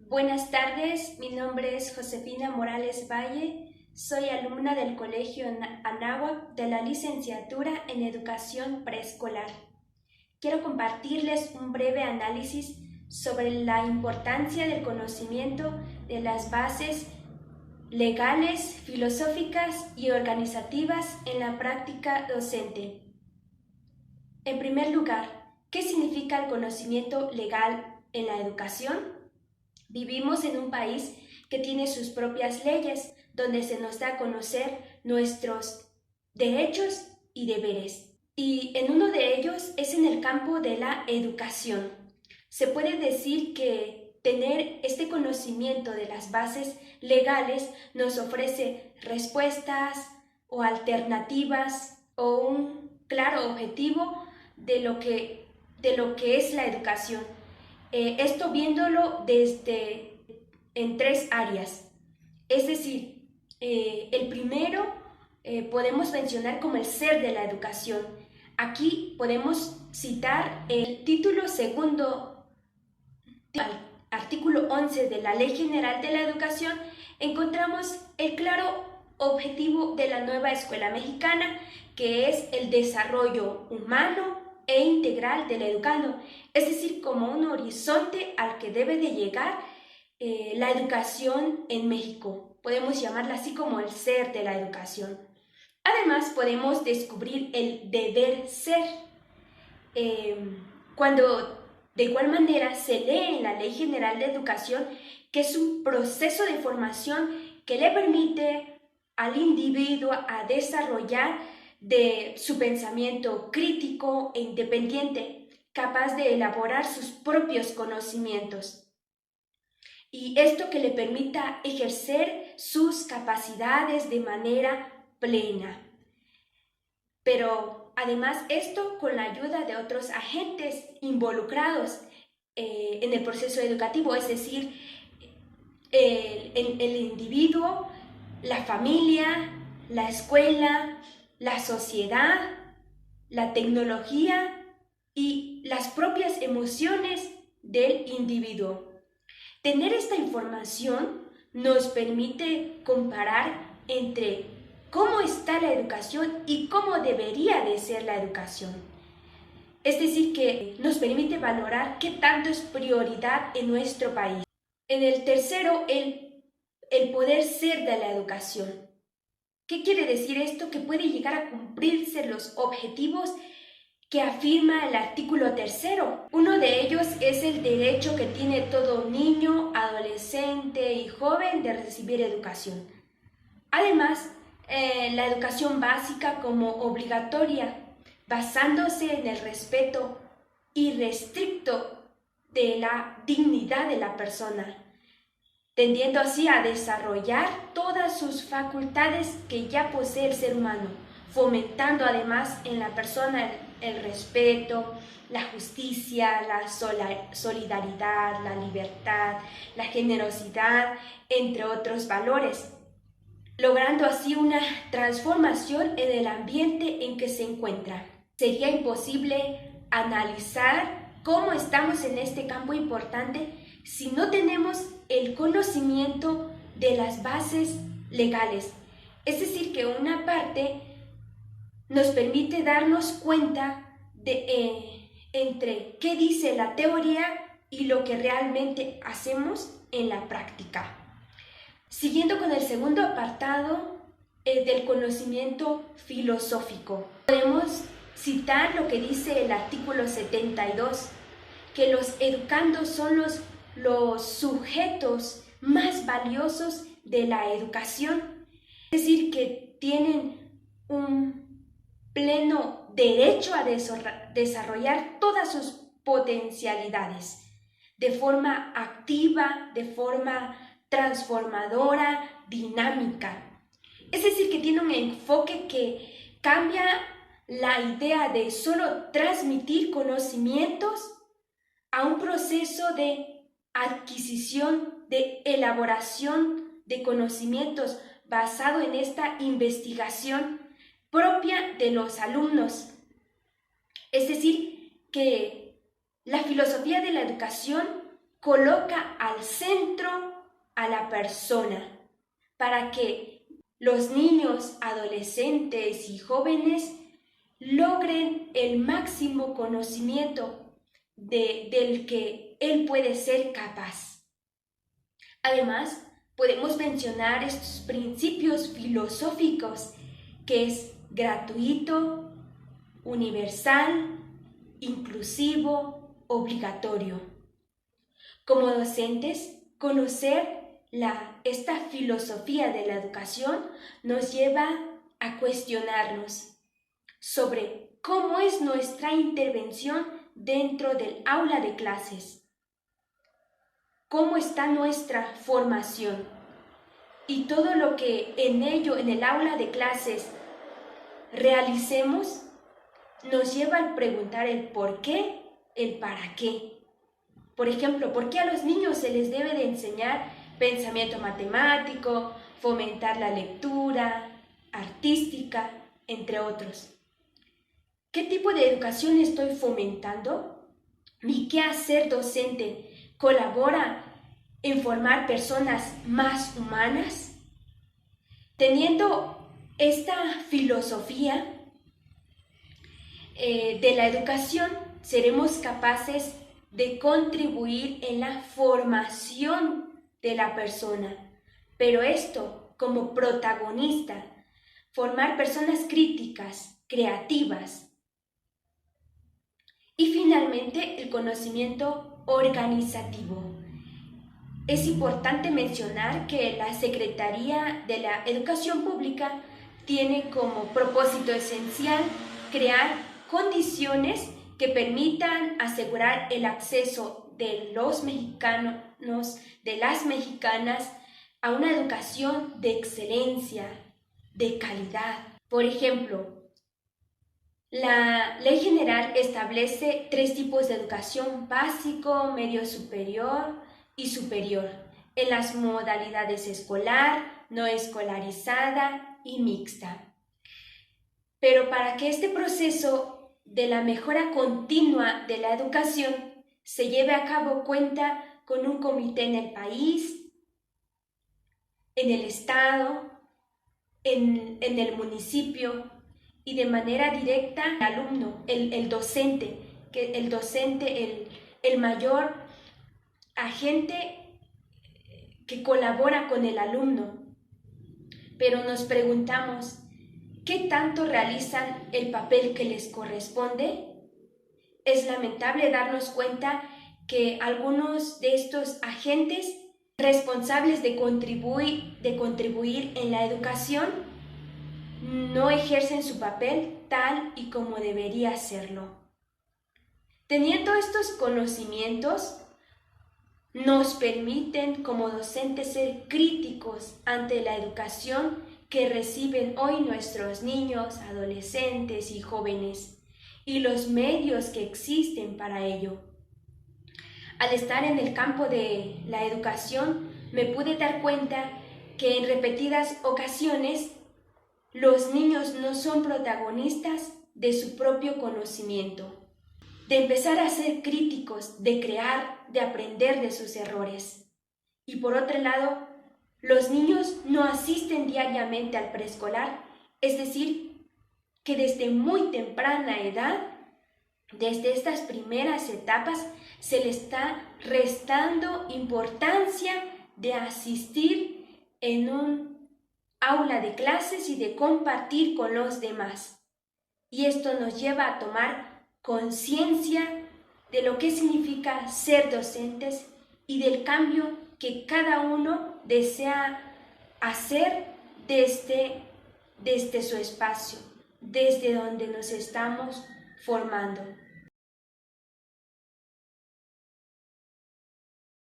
Buenas tardes, mi nombre es Josefina Morales Valle, soy alumna del Colegio Anáhuac de la licenciatura en Educación Preescolar. Quiero compartirles un breve análisis sobre la importancia del conocimiento de las bases legales, filosóficas y organizativas en la práctica docente. En primer lugar, ¿qué significa el conocimiento legal en la educación? Vivimos en un país que tiene sus propias leyes, donde se nos da a conocer nuestros derechos y deberes. Y en uno de ellos es en el campo de la educación. Se puede decir que tener este conocimiento de las bases legales nos ofrece respuestas o alternativas o un claro objetivo de lo que es la educación. Esto viéndolo en tres áreas. Es decir, el primero podemos mencionar como el ser de la educación. Aquí podemos citar el título segundo al artículo 11 de la Ley General de la Educación. Encontramos el claro objetivo de la nueva escuela mexicana, que es el desarrollo humano e integral del educando, es decir, como un horizonte al que debe de llegar la educación en México. Podemos llamarla así como el ser de la educación. Además, podemos descubrir el deber ser, cuando de igual manera se lee en la Ley General de Educación que es un proceso de formación que le permite al individuo a desarrollar de su pensamiento crítico e independiente, capaz de elaborar sus propios conocimientos. Y esto que le permita ejercer sus capacidades de manera plena. Pero además esto con la ayuda de otros agentes involucrados en el proceso educativo, es decir, el individuo, la familia, la escuela, la sociedad, la tecnología y las propias emociones del individuo. Tener esta información nos permite comparar entre cómo está la educación y cómo debería de ser la educación. Es decir, que nos permite valorar qué tanto es prioridad en nuestro país. En el tercero, el poder ser de la educación. ¿Qué quiere decir esto? Que puede llegar a cumplirse los objetivos que afirma el artículo tercero. Uno de ellos es el derecho que tiene todo niño, adolescente y joven de recibir educación. Además, la educación básica como obligatoria, basándose en el respeto irrestricto de la dignidad de la persona, tendiendo así a desarrollar todas sus facultades que ya posee el ser humano, fomentando además en la persona el respeto, la justicia, la solidaridad, la libertad, la generosidad, entre otros valores, logrando así una transformación en el ambiente en que se encuentra. Sería imposible analizar cómo estamos en este campo importante si no tenemos el conocimiento de las bases legales. Es decir, que una parte nos permite darnos cuenta de entre qué dice la teoría y lo que realmente hacemos en la práctica. Siguiendo con el segundo apartado del conocimiento filosófico, podemos citar lo que dice el artículo 72, que los educandos son los sujetos más valiosos de la educación, es decir, que tienen un pleno derecho a desarrollar todas sus potencialidades de forma activa, de forma transformadora, dinámica. Es decir, que tiene un enfoque que cambia la idea de solo transmitir conocimientos a un proceso de adquisición, de elaboración de conocimientos basado en esta investigación propia de los alumnos. Es decir, que la filosofía de la educación coloca al centro a la persona, para que los niños, adolescentes y jóvenes logren el máximo conocimiento del que él puede ser capaz. Además, podemos mencionar estos principios filosóficos que es gratuito, universal, inclusivo, obligatorio. Como docentes, conocer esta filosofía de la educación nos lleva a cuestionarnos sobre cómo es nuestra intervención dentro del aula de clases, cómo está nuestra formación y todo lo que en el aula de clases, realicemos nos lleva a preguntar el por qué, el para qué. Por ejemplo, ¿por qué a los niños se les debe de enseñar pensamiento matemático, fomentar la lectura, artística, entre otros? ¿Qué tipo de educación estoy fomentando? Mi quehacer docente colabora en formar personas más humanas. Teniendo esta filosofía de la educación, seremos capaces de contribuir en la formación de la persona, pero esto como protagonista, formar personas críticas, creativas. Y finalmente, el conocimiento organizativo. Es importante mencionar que la Secretaría de la Educación Pública tiene como propósito esencial crear condiciones que permitan asegurar el acceso de los mexicanos, de las mexicanas, a una educación de excelencia, de calidad. Por ejemplo, la Ley General establece 3 tipos de educación: básico, medio superior y superior, en las modalidades escolar, no escolarizada y mixta. Pero para que este proceso de la mejora continua de la educación se lleve a cabo, cuenta con un comité en el país, en el estado, en el municipio y de manera directa el alumno, el docente, el mayor agente que colabora con el alumno. Pero nos preguntamos, ¿qué tanto realizan el papel que les corresponde? Es lamentable darnos cuenta que algunos de estos agentes responsables de contribuir en la educación no ejercen su papel tal y como debería hacerlo. Teniendo estos conocimientos, nos permiten como docentes ser críticos ante la educación que reciben hoy nuestros niños, adolescentes y jóvenes, y los medios que existen para ello. Al estar en el campo de la educación, me pude dar cuenta que en repetidas ocasiones los niños no son protagonistas de su propio conocimiento, de empezar a ser críticos, de crear, de aprender de sus errores. Y por otro lado, los niños no asisten diariamente al preescolar, es decir, que desde muy temprana edad, desde estas primeras etapas, se le está restando importancia de asistir en un aula de clases y de compartir con los demás. Y esto nos lleva a tomar conciencia de lo que significa ser docentes y del cambio que cada uno desea hacer desde su espacio, desde donde nos estamos formando.